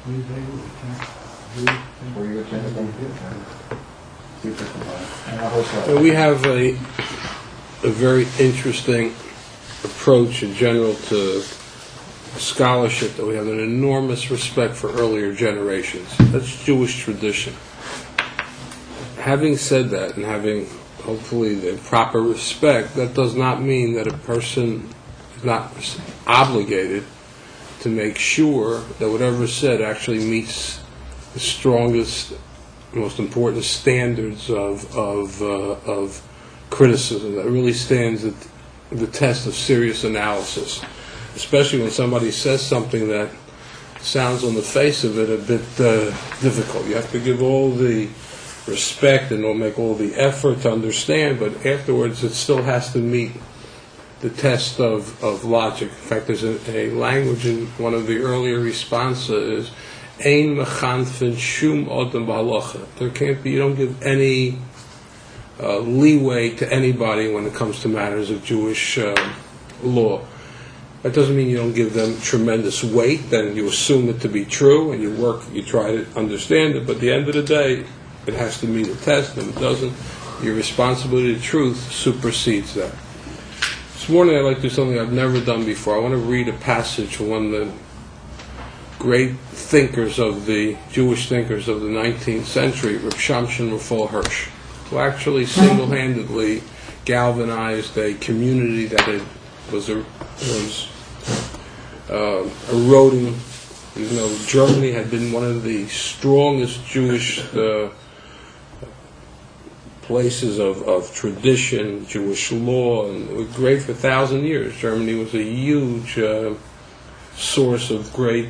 We have a very interesting approach in general to scholarship, that we have an enormous respect for earlier generations. That's Jewish tradition. Having said that, and having hopefully the proper respect, that does not mean that a person is not obligated to make sure that whatever is said actually meets the strongest, most important standards of criticism, that really stands at the test of serious analysis. Especially when somebody says something that sounds on the face of it a bit difficult. You have to give all the respect and make all the effort to understand, but afterwards it still has to meet the test of logic. In fact, there's a language in one of the earlier responses is Ein mechanfen shum odem b'halacha. There can't be, you don't give any leeway to anybody when it comes to matters of Jewish law. That doesn't mean you don't give them tremendous weight, then you assume it to be true and you try to understand it, but at the end of the day, it has to meet a test, and if it doesn't, your responsibility to truth supersedes that. This morning I'd like to do something I've never done before. I want to read a passage from one of the great thinkers of the Jewish thinkers of the 19th century, Reb Shamshon Raphael Hirsch, who actually single-handedly galvanized a community that was eroding. You know, Germany had been one of the strongest Jewish places of tradition, Jewish law, and it was great for 1,000 years. Germany was a huge source of great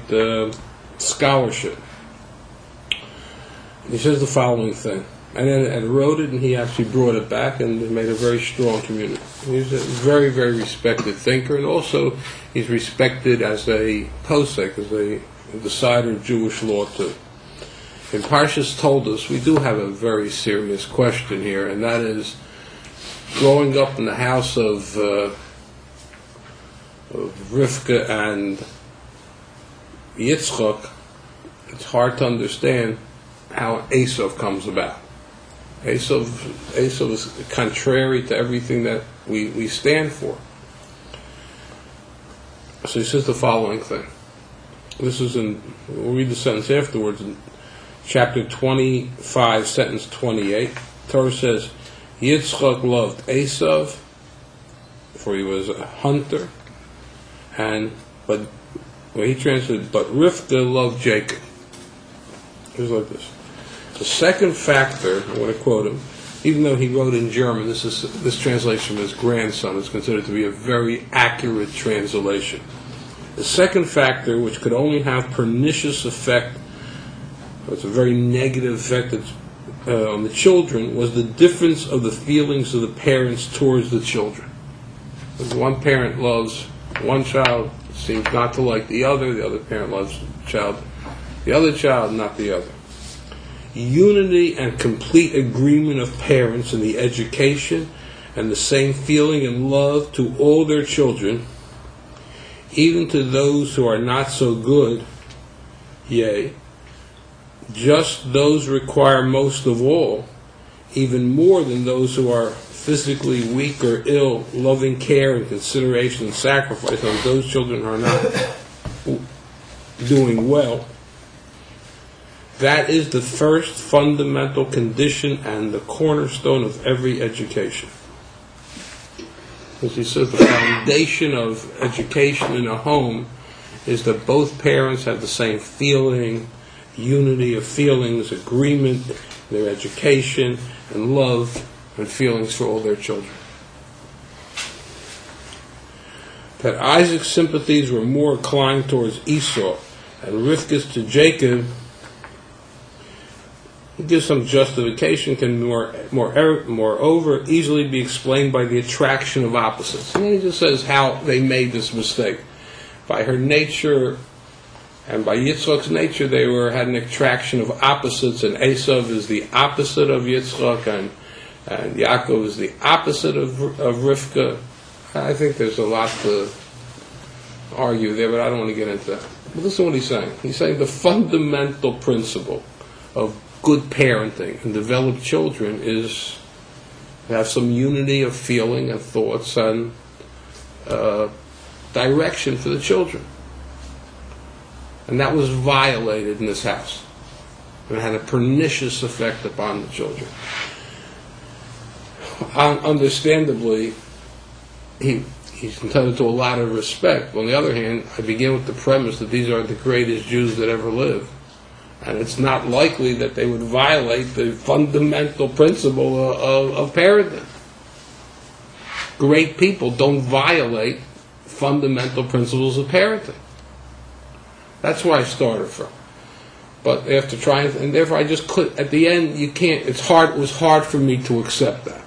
scholarship. He says the following thing, and then it eroded, and he actually brought it back and made a very strong community. He's a very, very respected thinker, and also he's respected as a posek, as a decider of Jewish law too. In Parshas Toldos, we do have a very serious question here, and that is, growing up in the house of Rivka and Yitzchak, it's hard to understand how Esav comes about. Esav is contrary to everything that we stand for. So he says the following thing. This is we'll read the sentence afterwards, in chapter 25, sentence 28. Torah says, Yitzchak loved Esav, for he was a hunter, but he translated, but Rivka loved Jacob. It was like this. The second factor, I'm going to quote him, even though he wrote in German, this translation of his grandson is considered to be a very accurate translation. The second factor, which could only have pernicious effect, it's a very negative effect on the children, was the difference of the feelings of the parents towards the children. If one parent loves one child, seems not to like the other parent loves the other child, not the other. Unity and complete agreement of parents in the education and the same feeling and love to all their children, even to those who are not so good, yea, just those require most of all, even more than those who are physically weak or ill, loving care and consideration and sacrifice on those children who are not doing well. That is the first fundamental condition and the cornerstone of every education. As he says, the foundation of education in a home is that both parents have the same feeling, unity of feelings, agreement in their education, and love and feelings for all their children. That Isaac's sympathies were more inclined towards Esau and Rivka's to Jacob, he gives some justification, can moreover easily be explained by the attraction of opposites. And then he just says how they made this mistake. By her nature and by Yitzchak's nature, they had an attraction of opposites, and Esav is the opposite of Yitzchak, and Yaakov is the opposite of Rivka. I think there's a lot to argue there, but I don't want to get into that. But listen to what he's saying. He's saying the fundamental principle of good parenting and developed children is to have some unity of feeling and thoughts and direction for the children. And that was violated in this house. And it had a pernicious effect upon the children. Understandably, he's entitled to a lot of respect. On the other hand, I begin with the premise that these are the greatest Jews that ever lived. And it's not likely that they would violate the fundamental principle of parenting. Great people don't violate fundamental principles of parenting. That's where I started from. But after trying, and therefore I just could, at the end, you can't, it was hard for me to accept that.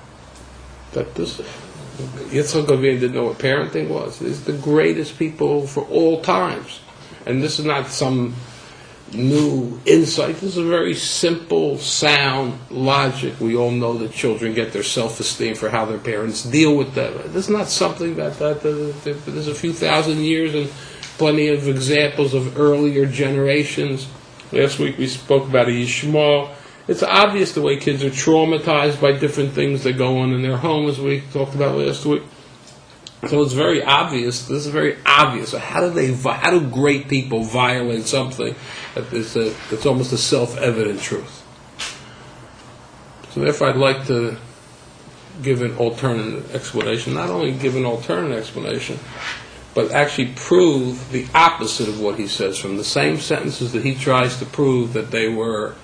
That this, Yitzchak Avinu didn't know what parenting was. He's the greatest people for all times. And this is not some new insight. This is a very simple, sound logic. We all know that children get their self-esteem for how their parents deal with them. This is not something that there's a few thousand years and plenty of examples of earlier generations. Last week we spoke about a Yishmael. It's obvious the way kids are traumatized by different things that go on in their home, as we talked about last week. So it's very obvious. This is very obvious. How do great people violate something that's almost a self-evident truth? So therefore, I'd like to give an alternate explanation. Not only give an alternate explanation, but actually prove the opposite of what he says. From the same sentences that he tries to prove that they were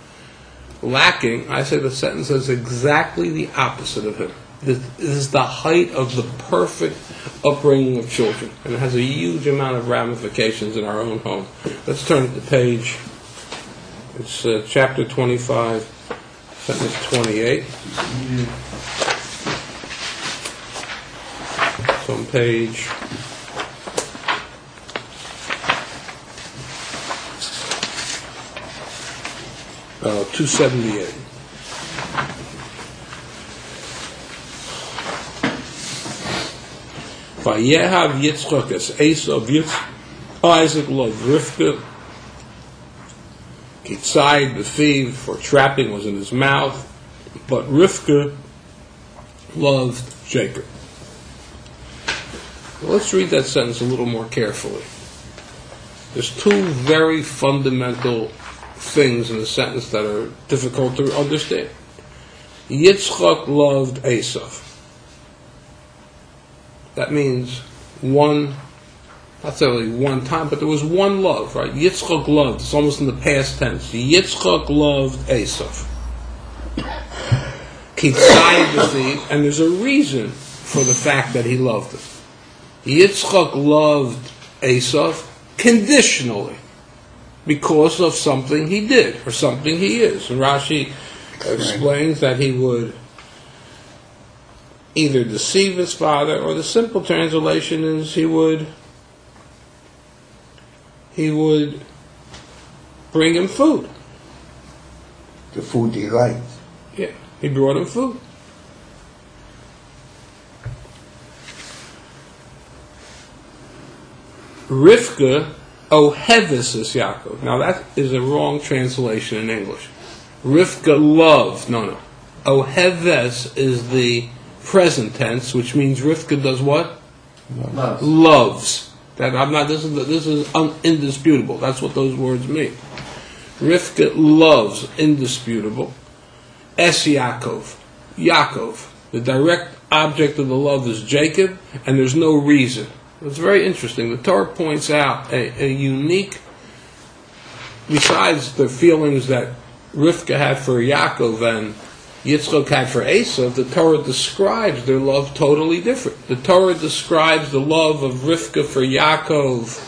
lacking, I say the sentence is exactly the opposite of him. This is the height of the perfect upbringing of children, and it has a huge amount of ramifications in our own home. Let's turn to the page. It's chapter 25, sentence 28. It's on page 278. Vayehav Yitzchak es Esav Isaac loved Rivka. Kitzayid b'fiv, for trapping was in his mouth, but Rivka loved Jacob. Well, let's read that sentence a little more carefully. There's two very fundamental things in the sentence that are difficult to understand. Yitzchak loved Esav. That means one, not necessarily one time, but there was one love, right? Yitzchak loved, it's almost in the past tense. Yitzchak loved Esav. And there's a reason for the fact that he loved him. Yitzchak loved Esav conditionally, because of something he did, or something he is. And Rashi explains that he would either deceive his father, or the simple translation is he would bring him food. The food he liked. Yeah, he brought him food. Rivka Oheves is Yaakov. Now that is a wrong translation in English. Rivka loved. No. Oheves is the present tense, which means Rivka does what? Loves. That I'm not. This is indisputable. That's what those words mean. Rivka loves, indisputable. Es Yaakov. Yaakov. The direct object of the love is Jacob, and there's no reason. It's very interesting. The Torah points out a unique, besides the feelings that Rivka had for Yaakov and Yitzchak had for Esav, the Torah describes their love totally different. The Torah describes the love of Rivka for Yaakov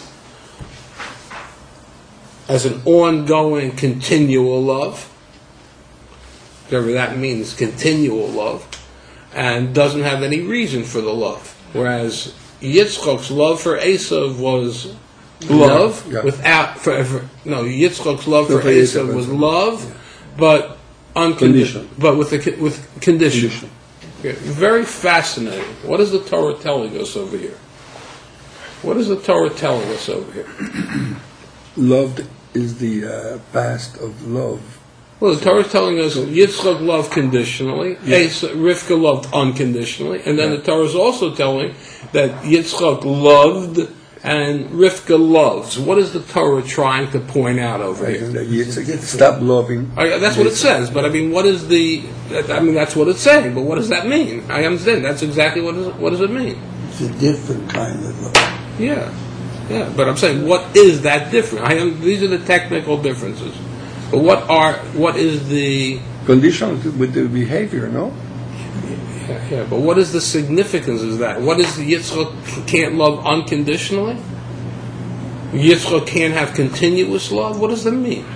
as an ongoing, continual love, whatever that means, continual love, and doesn't have any reason for the love. Whereas Yitzchak's love for Esav was love without Yitzchak's love for Esav was love, but unconditional, but with condition. Okay. Very fascinating. What is the Torah telling us over here? What is the Torah telling us over here? loved is the past of love. Well, the Torah is telling us Yitzchak loved conditionally, Rivka loved unconditionally, and then the Torah is also telling that Yitzchak loved and Rivka loves. What is the Torah trying to point out over here? Yitzchak stop loving. That's what it says, but I mean, what is that's what it's saying, but what does that mean? I understand, that's exactly what does it mean? It's a different kind of love. Yeah, but I'm saying, what is that different? These are the technical differences. But what is the condition with the behavior? No. Yeah. But what is the significance of that? What is the Yitzchak can't love unconditionally? Yitzchak can't have continuous love. What does that mean?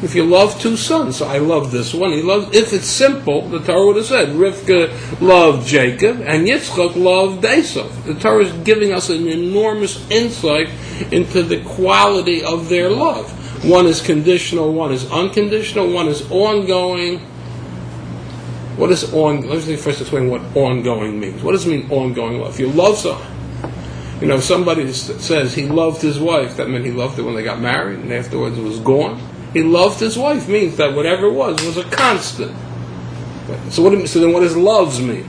If you love two sons, so I love this one. If it's simple, the Torah would have said Rivka loved Jacob and Yitzchak loved Esau. The Torah is giving us an enormous insight into the quality of their love. One is conditional, one is unconditional, one is ongoing. What is ongoing? Let me first explain what ongoing means. What does it mean, ongoing love? If you love someone, if somebody says he loved his wife, that meant he loved her when they got married and afterwards it was gone. He loved his wife means that whatever it was a constant. So then what does loves mean?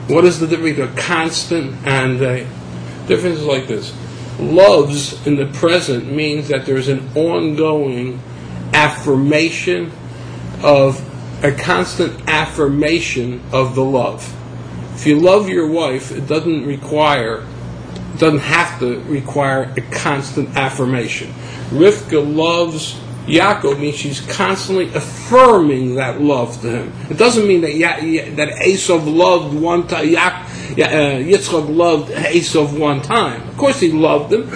What is the difference between a constant and a difference is like this? Loves in the present means that there's an ongoing affirmation of a constant affirmation of the love. If you love your wife, it doesn't have to require a constant affirmation. Rivka loves Yaakov means she's constantly affirming that love to him. It doesn't mean that Esau loved one time. Yitzchak loved Esau one time. Of course, he loved him,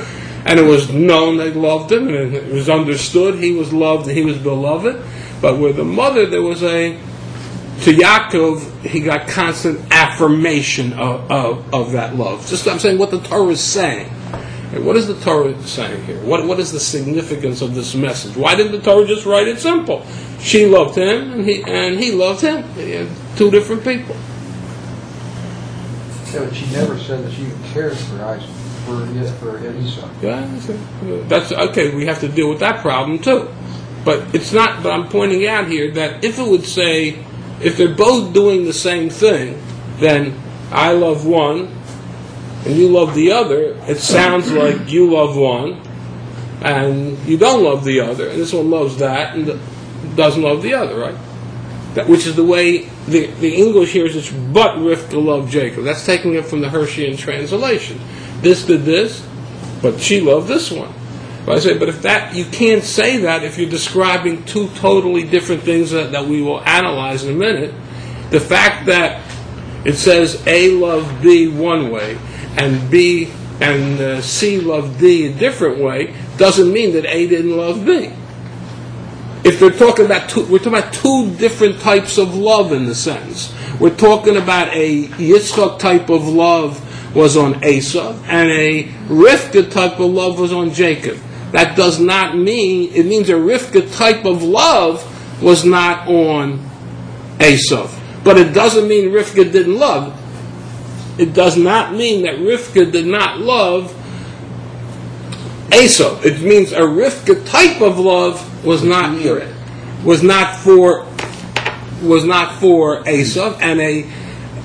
and it was known that he loved him, and it was understood he was loved and he was beloved. But with the mother, there was to Yaakov, he got constant affirmation of that love. I'm saying what the Torah is saying. What is the Torah saying here? What is the significance of this message? Why didn't the Torah just write it simple? She loved him, and he loved him. Two different people. Yeah, but she never said that she cared for Isaac, for Esau. Yeah, that's okay. We have to deal with that problem too. But it's not. But I'm pointing out here that if it would say, if they're both doing the same thing, then I love one and you love the other. It sounds like you love one and you don't love the other, and this one loves that and doesn't love the other, right? Which is the way the English here is. It's but Rivka loved Jacob. That's taking it from the Hirschian translation. This did this, but she loved this one. But I say, but you can't say that if you're describing two totally different things that we will analyze in a minute. The fact that it says A loved B one way and B and C loved D a different way doesn't mean that A didn't love B. If they're talking about we're talking about two different types of love in the sentence. We're talking about a Yitzchak type of love was on Esau, and a Rivka type of love was on Jacob. That does not mean, it means a Rivka type of love was not on Esau. But it doesn't mean Rivka didn't love. It does not mean that Rivka did not love Esau. It means a Rivka type of love was not for Esau, and a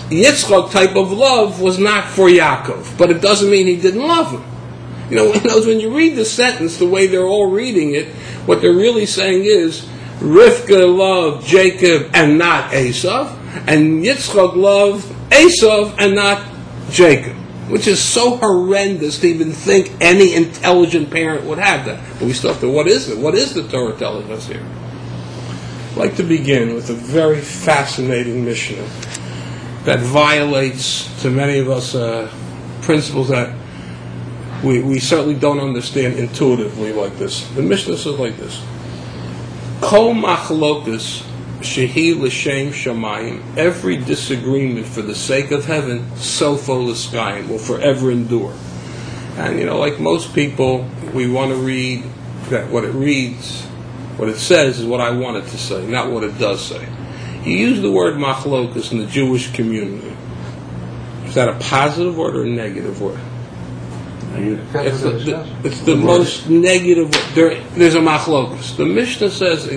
Yitzchak type of love was not for Yaakov. But it doesn't mean he didn't love him. When you read the sentence, the way they're all reading it, what they're really saying is Rivka loved Jacob and not Esau, and Yitzchak loved Esau and not Jacob, which is so horrendous to even think any intelligent parent would have that. But we still have to, what is it? What is the Torah telling us here? I'd like to begin with a very fascinating Mishnah that violates, to many of us, principles that we certainly don't understand intuitively like this. The Mishnah says like this: Kol machlokas shehi l'shem shamayim. Every disagreement for the sake of heaven, sofo l'skayim, will forever endure. And like most people, we want to read that what it reads, what it says is what I want it to say, not what it does say. You use the word machlokas in the Jewish community. Is that a positive word or a negative word? It's the most negative. There's a machlokus. The Mishnah says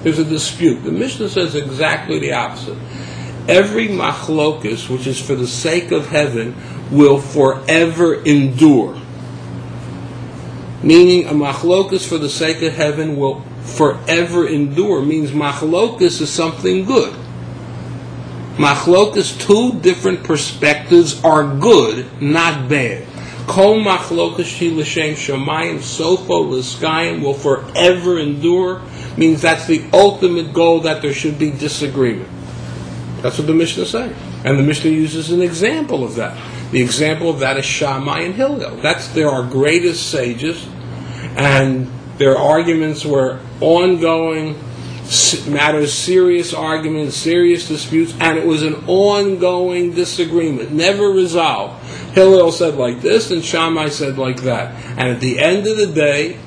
there's a dispute. The Mishnah says exactly the opposite. Every machlokus, which is for the sake of heaven, will forever endure. Meaning a machlokus for the sake of heaven will forever endure. Means machlokus is something good. Machlokus, two different perspectives are good, not bad. Kol machlokus shi l'shem shamayim sofo l'skayim will forever endure. Means that's the ultimate goal, that there should be disagreement. That's what the Mishnah says. And the Mishnah uses an example of that. The example of that is Shammai and Hillel. They're our greatest sages, and their arguments were ongoing matters, serious arguments, serious disputes, and it was an ongoing disagreement, never resolved. Hillel said like this, and Shammai said like that. And at the end of the day,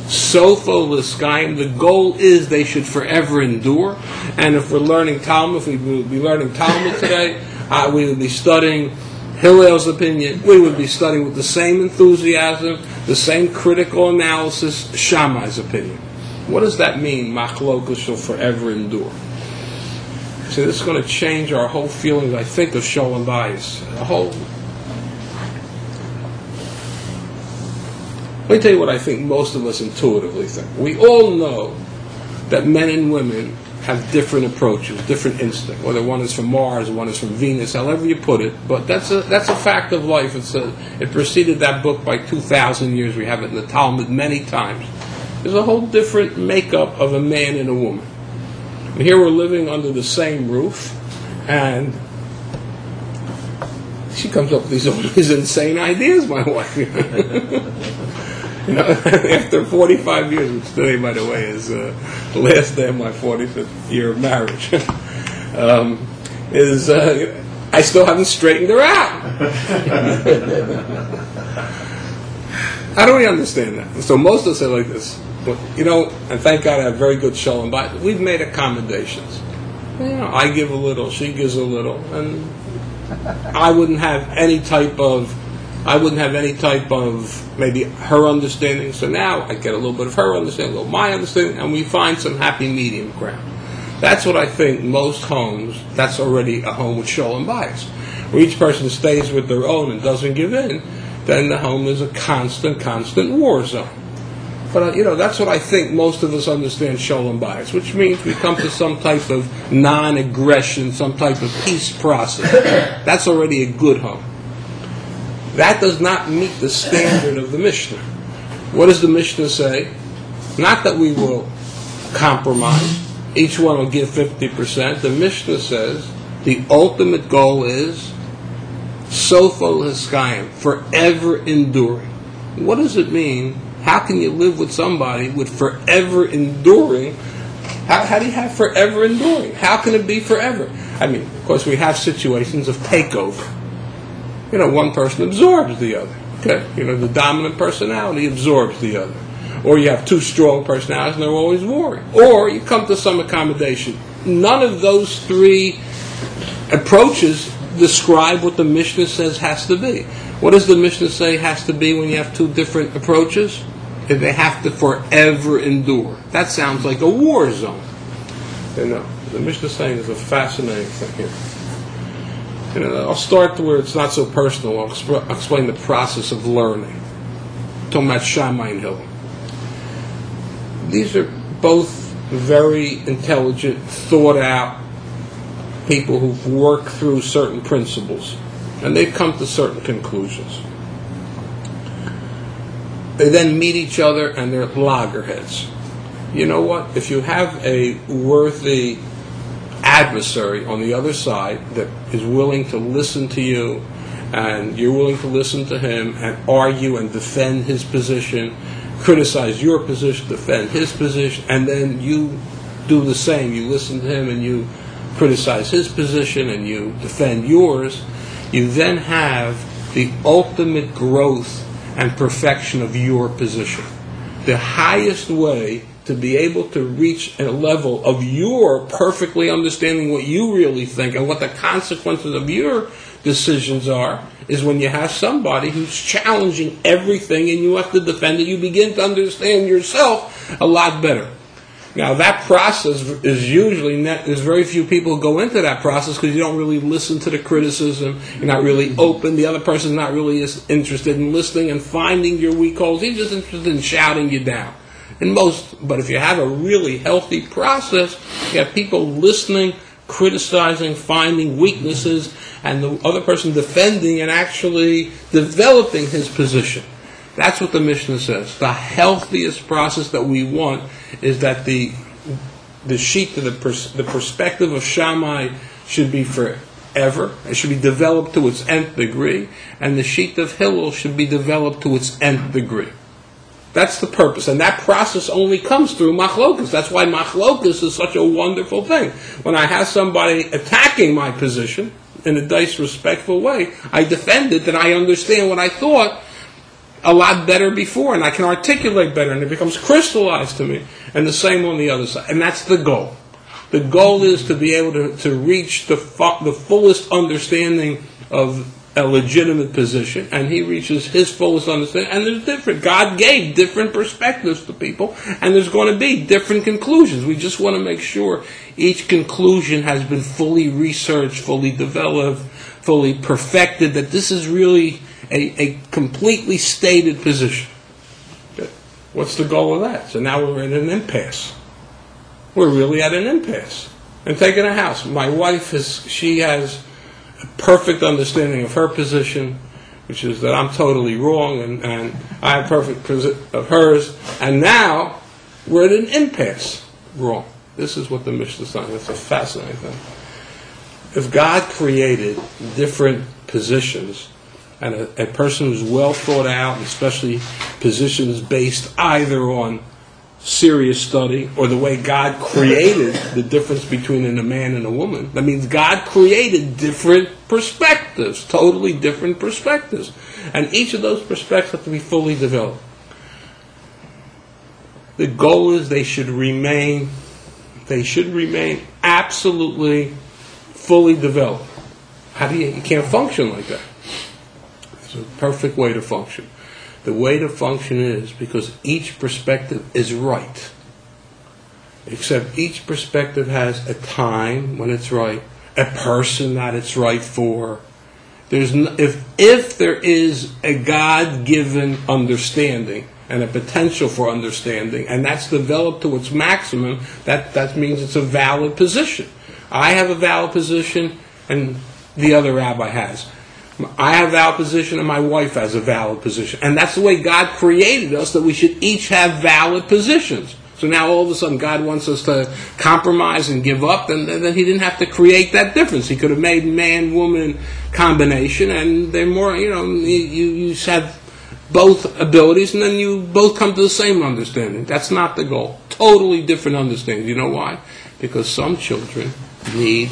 Sofo l'skayim, the goal is they should forever endure. And if we're learning Talmud, if we would be learning Talmud today, we would be studying Hillel's opinion. We would be studying with the same enthusiasm, the same critical analysis, Shammai's opinion. What does that mean? Machlokus shall forever endure. See, this is going to change our whole feelings, I think, of Sholem Bayis. Let me tell you what I think most of us intuitively think. We all know that men and women have different approaches, different instincts. Whether one is from Mars, one is from Venus, however you put it. But that's a fact of life. It preceded that book by 2,000 years. We have it in the Talmud many times. There's a whole different makeup of a man and a woman. And here we're living under the same roof, and she comes up with these insane ideas, my wife. After 45 years, which today, by the way, is the last day of my 45th year of marriage, I still haven't straightened her out. How do we understand that? So most of us say like this, and thank God I have very good shalom, but we've made accommodations. I give a little, she gives a little, and I wouldn't have any type of maybe her understanding. So now I get a little bit of her understanding, a little my understanding, and we find some happy medium ground. That's what I think most homes, that's already a home with shalom bayis. Where each person stays with their own and doesn't give in, then the home is a constant war zone. But that's what I think most of us understand shalom bayis, which means we come to some type of non-aggression, some type of peace process. That's already a good home. That does not meet the standard of the Mishnah. What does the Mishnah say? Not that we will compromise. Each one will give 50%. The Mishnah says the ultimate goal is Sofo l'skayim, forever enduring. What does it mean? How can you live with somebody with forever enduring? How do you have forever enduring? How can it be forever? I mean, of course, we have situations of takeover. One person absorbs the other. Okay, the dominant personality absorbs the other. Or you have two strong personalities and they're always warring. Or you come to some accommodation. None of those three approaches describe what the Mishnah says has to be. What does the Mishnah say has to be when you have two different approaches? They have to forever endure. That sounds like a war zone. The Mishnah saying is a fascinating thing here. I'll start where it's not so personal. I'll explain the process of learning. I'm talking about Shammai and Hillel. These are both very intelligent, thought-out people who've worked through certain principles, and they've come to certain conclusions. They then meet each other, and they're loggerheads. You know what? If you have a worthy adversary on the other side that is willing to listen to you, and you're willing to listen to him and argue and defend his position, criticize your position, defend his position, and then you do the same. You listen to him and you criticize his position and you defend yours. You then have the ultimate growth and perfection of your position. The highest way to be able to reach a level of your perfectly understanding what you really think and what the consequences of your decisions are is when you have somebody who's challenging everything and you have to defend it. You begin to understand yourself a lot better. Now, that process is usually there's very few people who go into that process because you don't really listen to the criticism. You're not really open. The other person's not really as interested in listening and finding your weak holes. He's just interested in shouting you down. But if you have a really healthy process, you have people listening, criticizing, finding weaknesses, and the other person defending and actually developing his position. That's what the Mishnah says. The healthiest process that we want is that the sheet, the perspective of Shammai should be forever. It should be developed to its nth degree, and the sheet of Hillel should be developed to its nth degree. That's the purpose, and that process only comes through machlokas. That's why machlokas is such a wonderful thing. When I have somebody attacking my position in a disrespectful way, I defend it, and I understand what I thought a lot better before, and I can articulate better, and it becomes crystallized to me. And the same on the other side, and that's the goal. The goal is to be able to reach the fullest understanding of a legitimate position, and he reaches his fullest understanding. And there's different. God gave different perspectives to people, and there's going to be different conclusions. We just want to make sure each conclusion has been fully researched, fully developed, fully perfected, that this is really a completely stated position. Okay. What's the goal of that? So now we're at an impasse. We're really at an impasse. And taking a house. My wife has a perfect understanding of her position, which is that I'm totally wrong, and I have perfect of hers. And now we're at an impasse. Wrong. This is what the Mishnah is saying. It's a fascinating thing. If God created different positions, and a person who's well thought out, especially positions based either on serious study or the way God created the difference between a man and a woman, that means God created different perspectives, totally different perspectives. And each of those perspectives have to be fully developed. The goal is they should remain absolutely fully developed. You can't function like that. It's a perfect way to function. The way to function is because each perspective is right. Except each perspective has a time when it's right, a person that it's right for. If there is a God-given understanding and a potential for understanding, and that's developed to its maximum, that means it's a valid position. I have a valid position, and the other rabbi has. I have a valid position and my wife has a valid position. And that's the way God created us, that we should each have valid positions. So now all of a sudden God wants us to compromise and give up, and then he didn't have to create that difference. He could have made man-woman combination, and they're more, you have both abilities, and then you both come to the same understanding. That's not the goal. Totally different understanding. You know why? Because some children need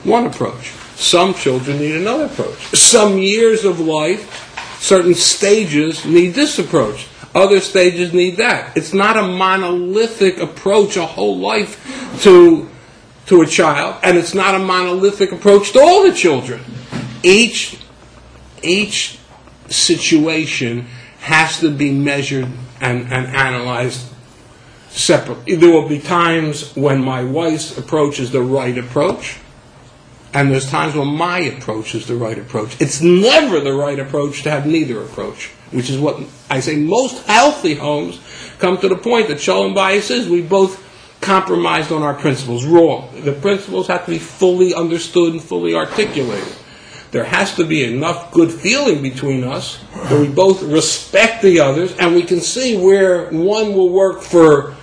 one approach. Some children need another approach. Some years of life, certain stages need this approach. Other stages need that. It's not a monolithic approach, a whole life to a child, and it's not a monolithic approach to all the children. Each situation has to be measured and analyzed separately. There will be times when my wife's approach is the right approach, and there's times when my approach is the right approach. It's never the right approach to have neither approach, which is what I say most healthy homes come to the point that Shalom Bayis is we both compromised on our principles. Wrong. The principles have to be fully understood and fully articulated. There has to be enough good feeling between us that we both respect the others, and we can see where one will work for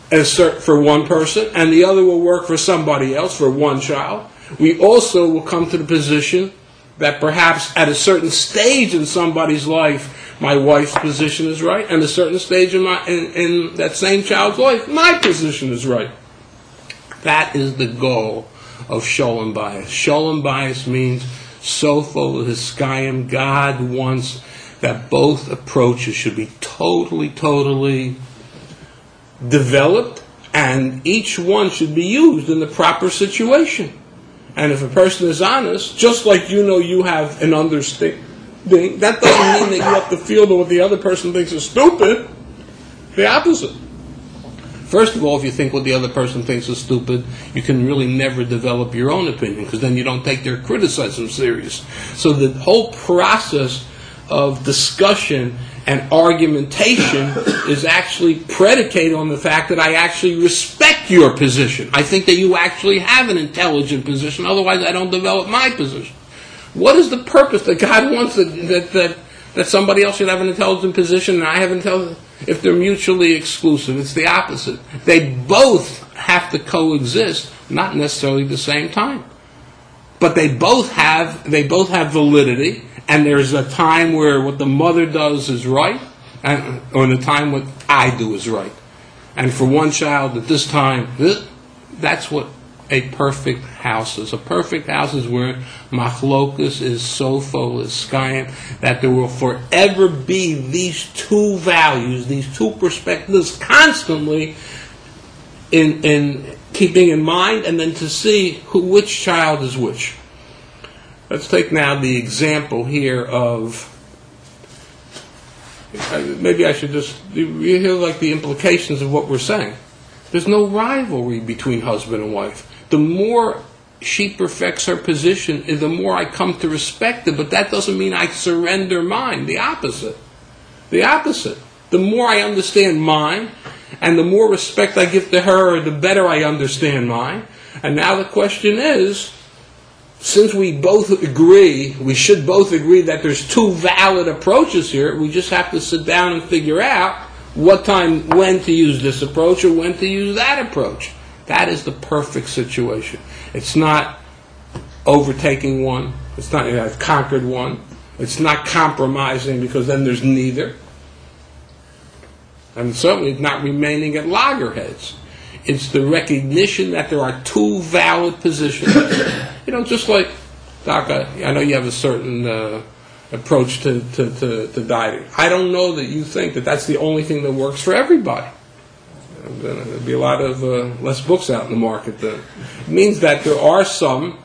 one person and the other will work for somebody else, for one child. We also will come to the position that perhaps at a certain stage in somebody's life, my wife's position is right, and a certain stage in that same child's life, my position is right. That is the goal of Shalom Bayis. Shalom Bayis means Sofo Hiskayim. God wants that both approaches should be totally developed, and each one should be used in the proper situation. And if a person is honest, just like you know you have an understanding, that doesn't mean that you have to feel that what the other person thinks is stupid. The opposite. First of all, if you think what the other person thinks is stupid, you can really never develop your own opinion, because then you don't take their criticism serious. So the whole process of discussion and argumentation is actually predicated on the fact that I actually respect your position. I think that you actually have an intelligent position, otherwise I don't develop my position. What is the purpose that God wants that somebody else should have an intelligent position and I have intelligent? If they're mutually exclusive, it's the opposite. They both have to coexist, not necessarily at the same time. But they both have validity, and there's a time where what the mother does is right, or in a time what I do is right. And for one child at this time, that's what a perfect house is. A perfect house is where machlokus is sofo is skayim, that there will forever be these two values, these two perspectives constantly in keeping in mind, and then to see which child is which. Let's take now the example here of, maybe I should just, you hear like the implications of what we're saying. There's no rivalry between husband and wife. The more she perfects her position, the more I come to respect it, but that doesn't mean I surrender mine. The opposite. The opposite. The more I understand mine, and the more respect I give to her, the better I understand mine. And now the question is, since we both agree, we should both agree that there's two valid approaches here, we just have to sit down and figure out when to use this approach or when to use that approach. That is the perfect situation. It's not overtaking one. It's not I've conquered one. It's not compromising, because then there's neither. And certainly it's not remaining at loggerheads. It's the recognition that there are two valid positions. Just like, Doc, I know you have a certain approach to dieting. I don't know that you think that that's the only thing that works for everybody. There'll be a lot of less books out in the market then. It means that there are some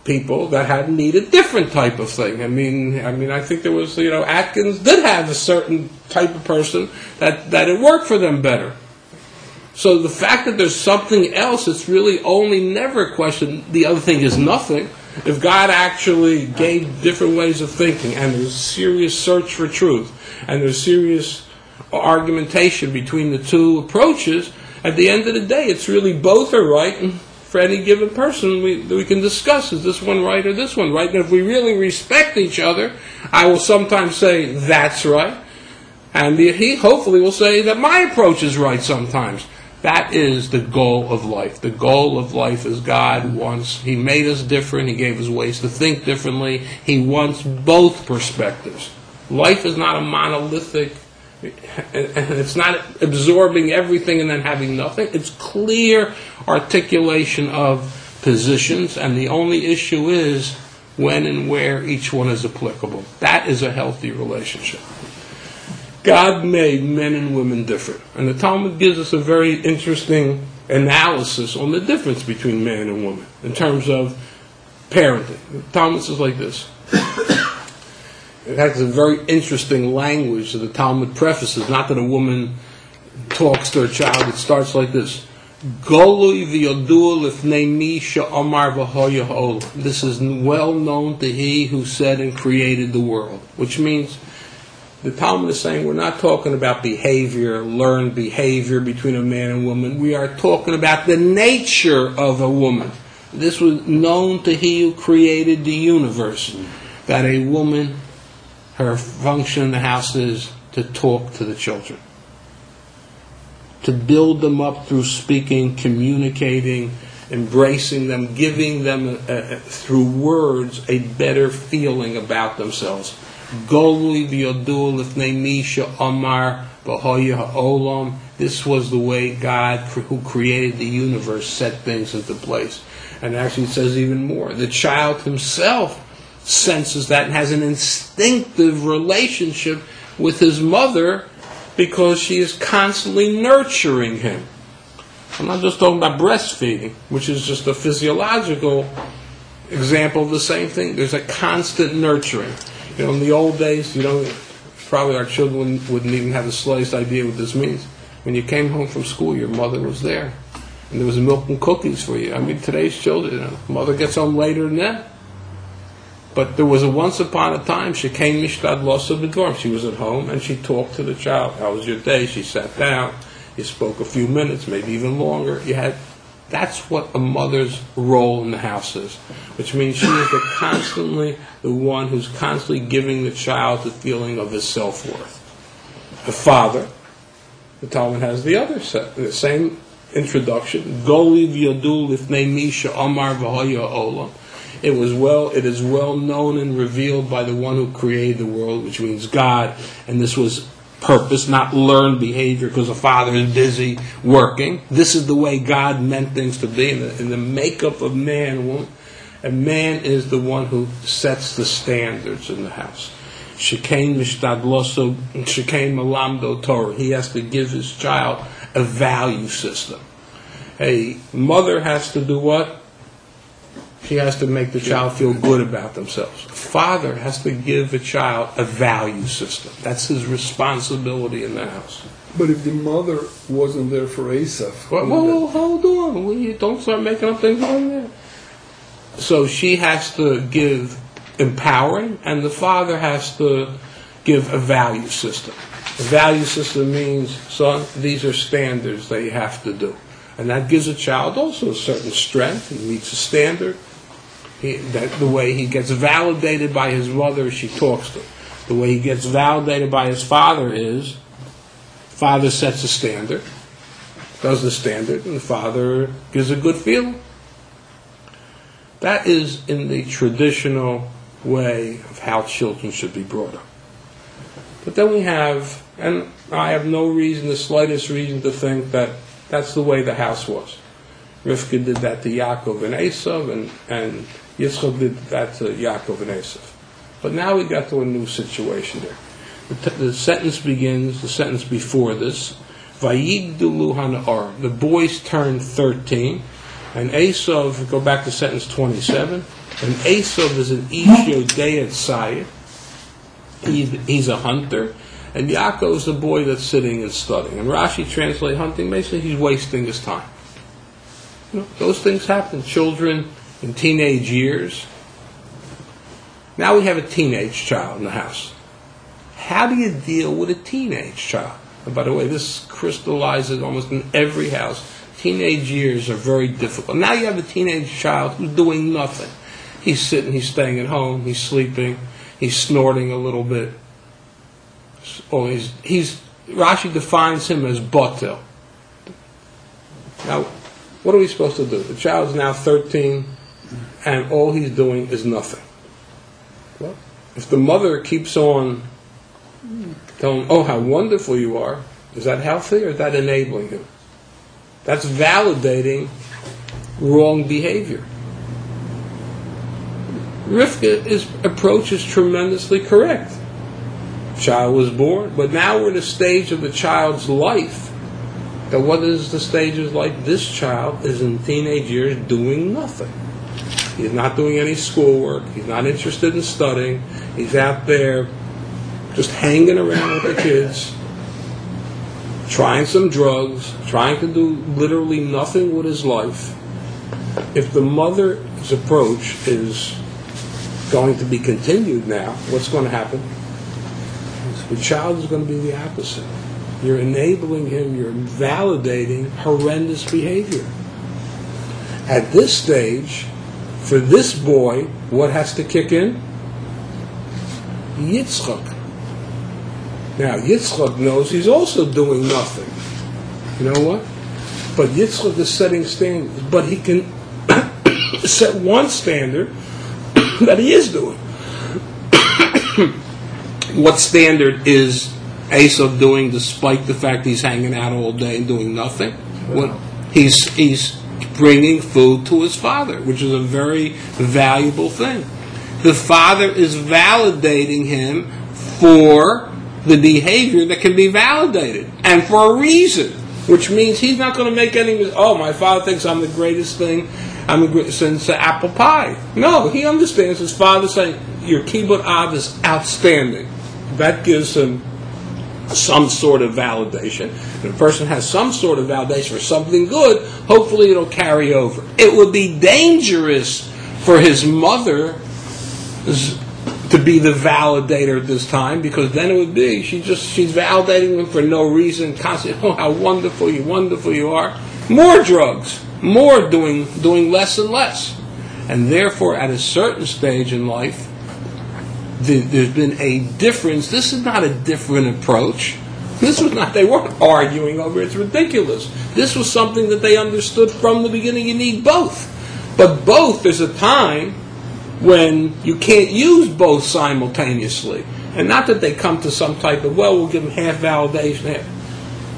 people that need a different type of thing. I mean, I think there was, Atkins did have a certain type of person that it worked for them better. So the fact that there's something else, it's really only never a question, the other thing is nothing. If God actually gave different ways of thinking, and there's serious search for truth, and there's serious argumentation between the two approaches, at the end of the day, it's really both are right, and for any given person, we can discuss, is this one right or this one right? And if we really respect each other, I will sometimes say, that's right, and he hopefully will say that my approach is right sometimes. That is the goal of life. The goal of life is God wants, He made us different, He gave us ways to think differently, He wants both perspectives. Life is not a monolithic, and it's not absorbing everything and then having nothing. It's clear articulation of positions, and the only issue is when and where each one is applicable. That is a healthy relationship. God made men and women different. And the Talmud gives us a very interesting analysis on the difference between man and woman in terms of parenting. The Talmud says like this. It has a very interesting language that the Talmud prefaces. Not that a woman talks to her child. It starts like this. Golui v'yodua lifnei mi she'amar v'hoya ha'olam. This is well known to He who said and created the world. Which means the Talmud is saying we're not talking about behavior, learned behavior between a man and woman. We are talking about the nature of a woman. This was known to He who created the universe. That a woman, her function in the house is to talk to the children. To build them up through speaking, communicating, embracing them, giving them through words a better feeling about themselves. Golui v'yodua lifnei mi she'amar v'hoya ha'olam. This was the way God, who created the universe, set things into place. And actually it says even more. The child himself senses that and has an instinctive relationship with his mother because she is constantly nurturing him. I'm not just talking about breastfeeding, which is just a physiological example of the same thing. There's a constant nurturing. In the old days, probably our children wouldn't even have the slightest idea what this means. When you came home from school, your mother was there. And there was milk and cookies for you. I mean, today's children, mother gets home later than that. But there was a once upon a time, she came mishtadlosa b'dvarim. She was at home and she talked to the child. How was your day? She sat down. You spoke a few minutes, maybe even longer. That's what a mother's role in the house is. Which means she is constantly the one who's constantly giving the child the feeling of his self-worth. The father, the Talmud has the same introduction. Goliv yadul lifnei misha amar v'haya olam. It is well known and revealed by the one who created the world, which means God, and this was purpose, not learned behavior because the father is busy working. This is the way God meant things to be in the makeup of man and woman. And man is the one who sets the standards in the house. Shekain mishtadloso, shekain malamdo Torah. He has to give his child a value system. A mother has to do what? She has to make the child feel good about themselves. A father has to give a child a value system. That's his responsibility in the house. But if the mother wasn't there for Asaph... Well, hold on. Don't start making up things on there. So she has to give empowering, and the father has to give a value system. A value system means, son, these are standards that you have to do. And that gives a child also a certain strength. He meets a standard. The way he gets validated by his mother, she talks to him. The way he gets validated by his father is, father sets a standard, does the standard, and the father gives a good feeling. That is in the traditional way of how children should be brought up. But then we have, and I have the slightest reason to think that that's the way the house was. Rivka did that to Yaakov and Esav, and Yitzchak did that to Yaakov and Esav. But now we got to a new situation there. The sentence begins, the sentence before this, Vayigdulu hana'ar. The boys turned 13, and Esav, go back to sentence 27, and Esav is an Ish Yodei Tzayir. He's a hunter, and Yaakov is the boy that's sitting and studying. And Rashi translates hunting, basically he's wasting his time. Those things happen. Children in teenage years. Now we have a teenage child in the house. How do you deal with a teenage child? And by the way, this crystallizes almost in every house. Teenage years are very difficult. Now you have a teenage child who's doing nothing. He's sitting, he's staying at home, he's sleeping, he's snorting a little bit. Rashi defines him as batel. Now, what are we supposed to do? The child's now 13, and all he's doing is nothing. Well, if the mother keeps on telling him, oh, how wonderful you are, is that healthy or is that enabling him? That's validating wrong behavior. Rivka's approach is tremendously correct. Child was born, but now we're in a stage of the child's life. That what is the stage of his life? This child is in teenage years doing nothing. He's not doing any schoolwork. He's not interested in studying. He's out there just hanging around with the kids, trying some drugs, trying to do literally nothing with his life. If the mother's approach is going to be continued now, what's going to happen? The child is going to be the opposite. You're enabling him, you're validating horrendous behavior. At this stage, for this boy, what has to kick in? Yitzchak. Now, Yitzchak knows he's also doing nothing. You know what? But Yitzchak is setting standards. But he can set one standard that he is doing. What standard is Esav doing despite the fact he's hanging out all day and doing nothing? What he's bringing food to his father, which is a very valuable thing. The father is validating him for the behavior that can be validated, and for a reason. which means he's not going to make any. Oh, my father thinks I'm the greatest thing. Since apple pie. No, he understands his father saying your kibbut av is outstanding. That gives him some sort of validation. If a person has some sort of validation for something good, hopefully it'll carry over. It would be dangerous for his mother to be the validator at this time, because then it would be she's validating him for no reason, constantly, oh, how wonderful you are. More drugs, more doing less and less. And therefore, at a certain stage in life, there's been a difference. This is not a different approach. They weren't arguing over it. It's ridiculous. This was something that they understood from the beginning. You need both. But both, there's a time when you can't use both simultaneously. And not that they come to some type of, well, we'll give them half validation.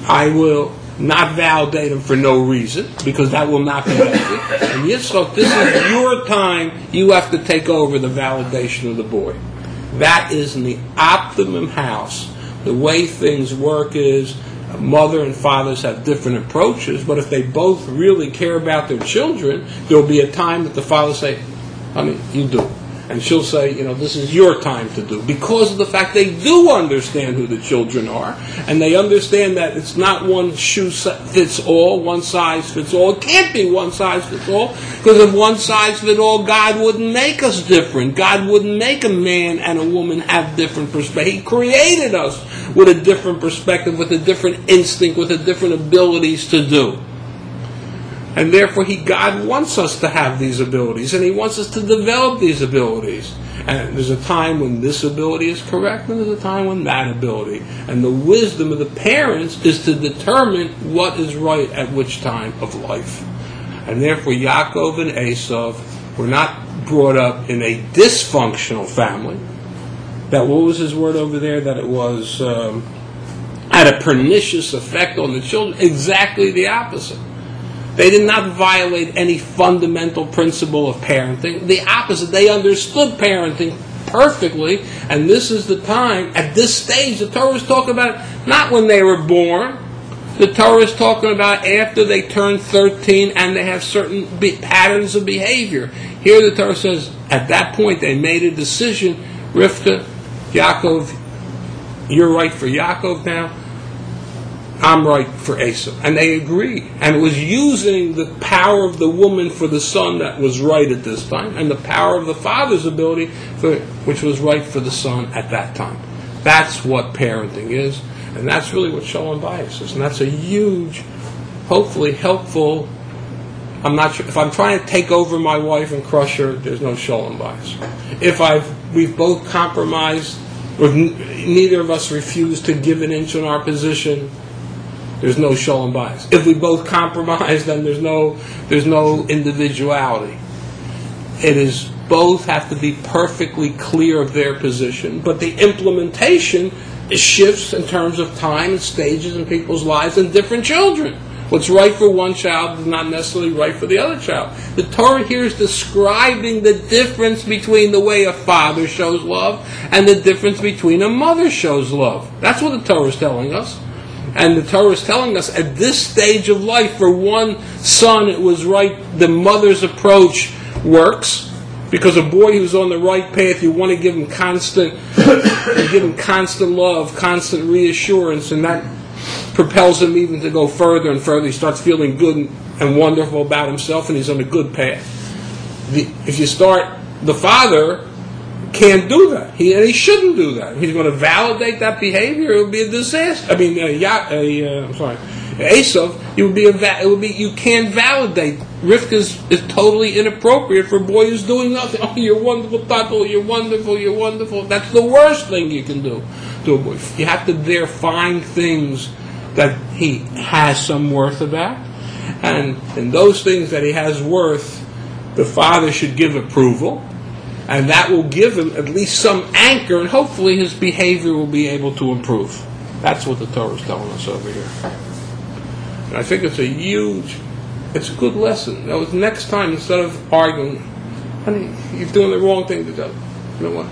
I will not validate them for no reason, because that will not be healthy. And Yitzchak, this is your time. You have to take over the validation of the boy. That is in the optimum house. The way things work is mother and fathers have different approaches, but if they both really care about their children, there will be a time that the father will say, honey, you do. And she'll say, this is your time to do. Because of the fact they do understand who the children are, and they understand that it's not one shoe fits all, one size fits all. It can't be one size fits all, because if one size fits all, God wouldn't make us different. God wouldn't make a man and a woman have different perspectives. He created us with a different perspective, with a different instinct, with a different abilities to do. And therefore, God wants us to have these abilities, and He wants us to develop these abilities. And there's a time when this ability is correct, and there's a time when that ability. And the wisdom of the parents is to determine what is right at which time of life. And therefore, Yaakov and Esav were not brought up in a dysfunctional family. What was his word over there? That it was had a pernicious effect on the children. Exactly the opposite. They did not violate any fundamental principle of parenting. The opposite. They understood parenting perfectly, and this is the time, at this stage, the Torah is talking about not when they were born. The Torah is talking about after they turn 13 and they have certain patterns of behavior. Here the Torah says, at that point they made a decision. Rivka, Yaakov, you're right for Yaakov now. I'm right for Esau. And they agreed. And it was using the power of the woman for the son that was right at this time, and the power of the father's ability, which was right for the son at that time. That's what parenting is. And that's really what Shalom Bayis is. And that's a huge, hopefully helpful. I'm not sure. If I'm trying to take over my wife and crush her, there's no Shalom Bayis. If we've both compromised, or neither of us refused to give an inch on our position, there's no Shalom Bayis. If we both compromise, then there's no individuality. It is both have to be perfectly clear of their position, but the implementation shifts in terms of time and stages in people's lives and different children. What's right for one child is not necessarily right for the other child. The Torah here is describing the difference between the way a father shows love and the difference between a mother shows love. That's what the Torah is telling us. And the Torah is telling us at this stage of life, for one son, it was right, the mother's approach works. Because a boy who's on the right path, you want to give him constant love, constant reassurance, and that propels him even to go further and further. He starts feeling good and wonderful about himself, and he's on a good path. If you start, the father can't do that. He shouldn't do that. He's going to validate that behavior. It would be a disaster. I mean, Esav, you can't validate. Rivka is totally inappropriate for a boy who's doing nothing. Oh, you're wonderful, Tato, you're wonderful. That's the worst thing you can do to a boy. You have to there find things that he has some worth about. And in those things that he has worth, the father should give approval. And that will give him at least some anchor, and hopefully his behavior will be able to improve. That's what the Torah is telling us over here. And I think it's a good lesson. That was next time, instead of arguing, honey, you're doing the wrong thing to do. You know what?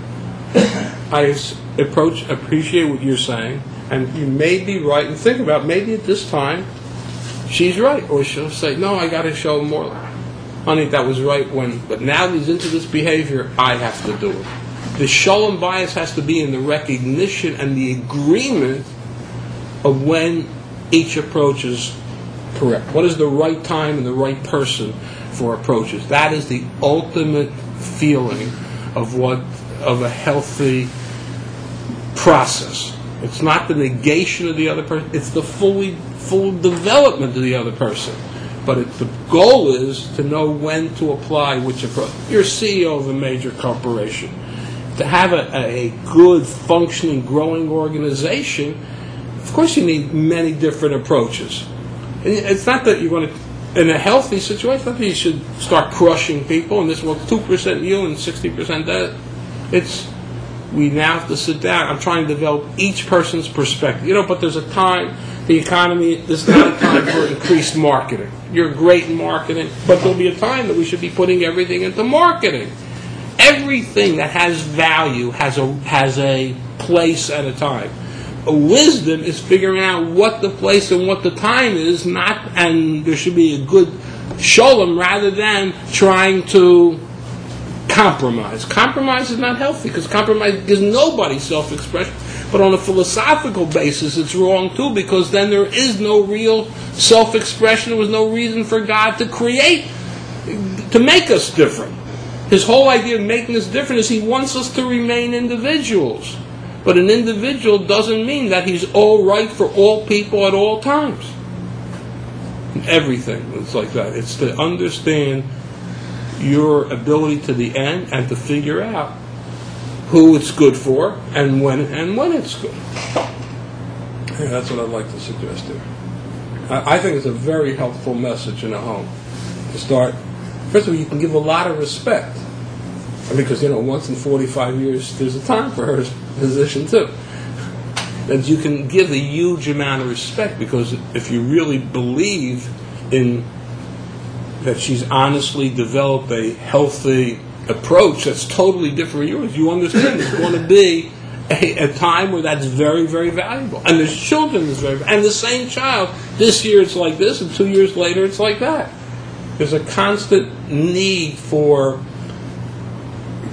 I appreciate what you're saying, and you may be right, and think about maybe at this time she's right, or she'll say, no, I got to show more. Honey, that was right but now he's into this behavior, I have to do it. The shalom bias has to be in the recognition and the agreement of when each approach is correct. What is the right time and the right person for approaches? That is the ultimate feeling of a healthy process. It's not the negation of the other person, it's the full development of the other person. But the goal is to know when to apply which approach. You're CEO of a major corporation. To have a good, functioning, growing organization, of course you need many different approaches. And it's not that you're going to, in a healthy situation, not that you should start crushing people and this was 2% you and 60% that. It's, we now have to sit down. I'm trying to develop each person's perspective. But there's a time, the economy, there's not a time for increased marketing. You're great in marketing, but there'll be a time that we should be putting everything into marketing. Everything that has value has a place at a time. Wisdom is figuring out what the place and what the time is, and there should be a good shalom rather than trying to compromise. Compromise is not healthy because compromise gives nobody self-expression. But on a philosophical basis, it's wrong too because then there is no real self-expression. There was no reason for God to create, to make us different. His whole idea of making us different is He wants us to remain individuals. But an individual doesn't mean that he's all right for all people at all times. Everything is like that. It's to understand your ability to the end and to figure out who it's good for and when it's good. Yeah, that's what I'd like to suggest here. I think it's a very helpful message in a home to start. First of all, you can give a lot of respect. Because, once in 45 years, there's a time for her position too. And you can give a huge amount of respect because if you really believe in that she's honestly developed a healthy approach that's totally different from yours, you understand there's going to be a time where that's very, very valuable. And there's children that's very valuable. And the same child, this year it's like this, and 2 years later it's like that. There's a constant need for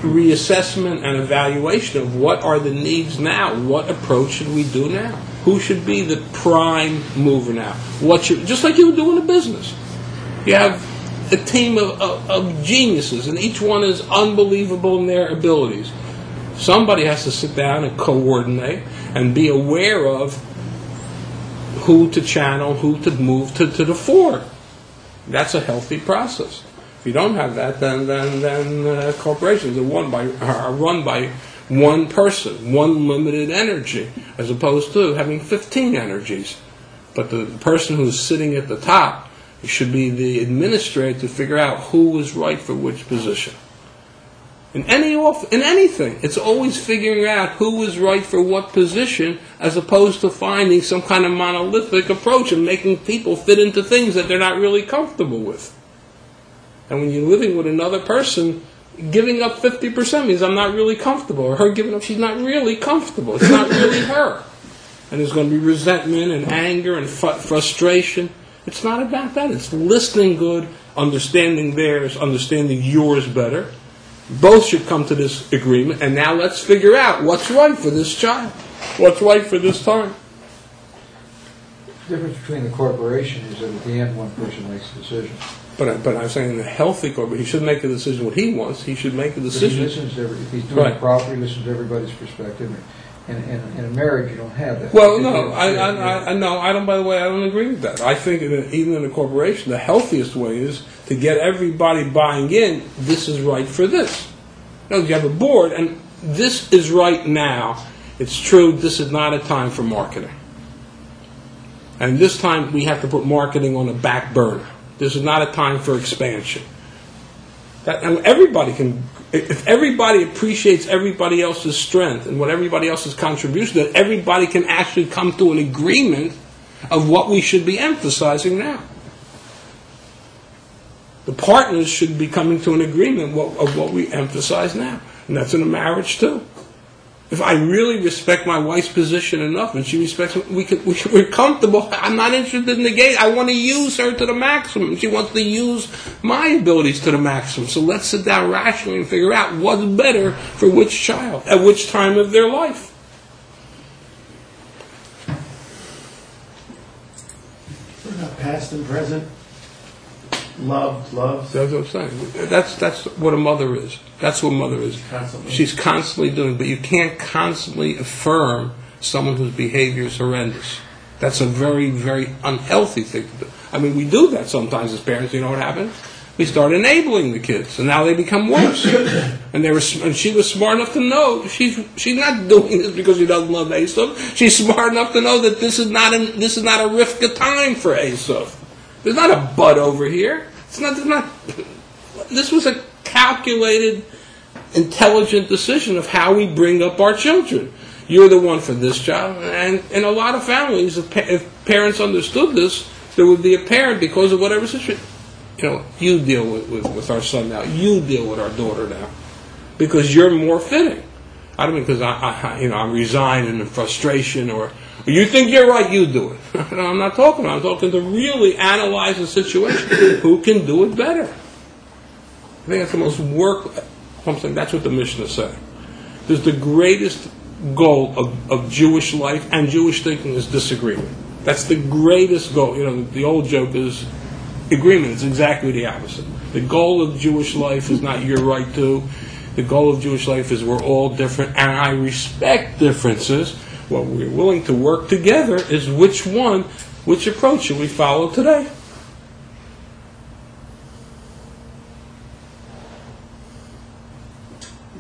reassessment and evaluation of what are the needs now, what approach should we do now, who should be the prime mover now, just like you would do in a business. You have a team of geniuses and each one is unbelievable in their abilities. Somebody has to sit down and coordinate and be aware of who to channel, who to move to the fore. That's a healthy process. If you don't have that, then corporations are run by one person, one limited energy, as opposed to having 15 energies. But the person who's sitting at the top should be the administrator to figure out who is right for which position. In anything, it's always figuring out who is right for what position, as opposed to finding some kind of monolithic approach and making people fit into things that they're not really comfortable with. And when you're living with another person, giving up 50% means I'm not really comfortable. Or her giving up, she's not really comfortable. It's not really her. And there's going to be resentment and anger and frustration. It's not about that. It's listening good, understanding theirs, understanding yours better. Both should come to this agreement. And now let's figure out what's right for this child. What's right for this time. The difference between the corporation is that at the end one person makes a decision. But I'm saying in a healthy corporate, he shouldn't make a decision what he wants. He should make a decision. He listens to if he's doing it properly, he listens to everybody's perspective. In a marriage, you don't have that. Well, no, I don't. By the way, I don't agree with that. I think even in a corporation, the healthiest way is to get everybody buying in. This is right for this. You have a board, and this is right now. It's true. This is not a time for marketing, and this time we have to put marketing on a back burner. This is not a time for expansion. And everybody can, if everybody appreciates everybody else's strength and what everybody else's contribution, that everybody can actually come to an agreement of what we should be emphasizing now. The partners should be coming to an agreement of what we emphasize now. And that's in a marriage too. If I really respect my wife's position enough, and she respects me, we're comfortable. I'm not interested in the gate. I want to use her to the maximum. She wants to use my abilities to the maximum. So let's sit down rationally and figure out what's better for which child at which time of their life. Past and present, loves. That's what I'm saying. That's what a mother is. That's what a mother is. Constantly. She's constantly doing, but you can't constantly affirm someone whose behavior is horrendous. That's a very, very unhealthy thing to do. I mean, we do that sometimes as parents. You know what happens? We start enabling the kids, and now they become worse. And she was smart enough to know she's not doing this because she doesn't love Esav. She's smart enough to know that this is not a rifka time for Esav. There's not a bud over here. This was a calculated, intelligent decision of how we bring up our children. You're the one for this child, and in a lot of families, if parents understood this, there would be a parent because of whatever situation. You deal with our son now. You deal with our daughter now, because you're more fitting. I don't mean because I'm resigned and in frustration, or you think you're right. You do it. No, I'm not talking. I'm talking to really analyze the situation. Who can do it better? I think that's the most work. I'm saying that's what the Mishnah said. There's the greatest goal of Jewish life and Jewish thinking is disagreement. That's the greatest goal. The old joke is. Agreement is exactly the opposite. The goal of Jewish life is not you're right too. The goal of Jewish life is we're all different, and I respect differences. What we're willing to work together is which approach should we follow today?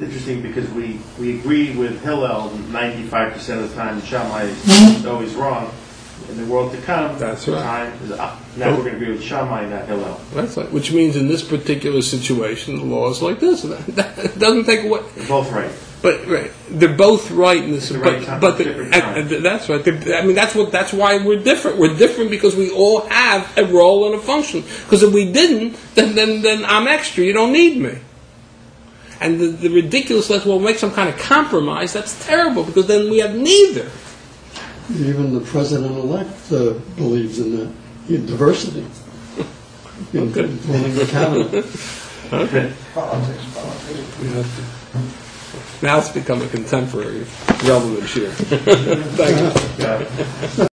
Interesting because we agree with Hillel 95% of the time, and Shammai is always wrong. In the world to come, that's the right. Time is now we're going to agree with Shammai, not Hillel. That's right. Which means in this particular situation, the law is like this. That doesn't take away. They're both right. But right, they're both right in this. Different time. That's right. That's why we're different. We're different because we all have a role and a function. Because if we didn't, then I'm extra. You don't need me. And the ridiculousness, we'll make some kind of compromise. That's terrible because then we have neither. Even the president-elect believes in that diversity. Okay. In the cabinet. Okay. Politics. Now it's become a contemporary relevance here. Thank you. Yeah.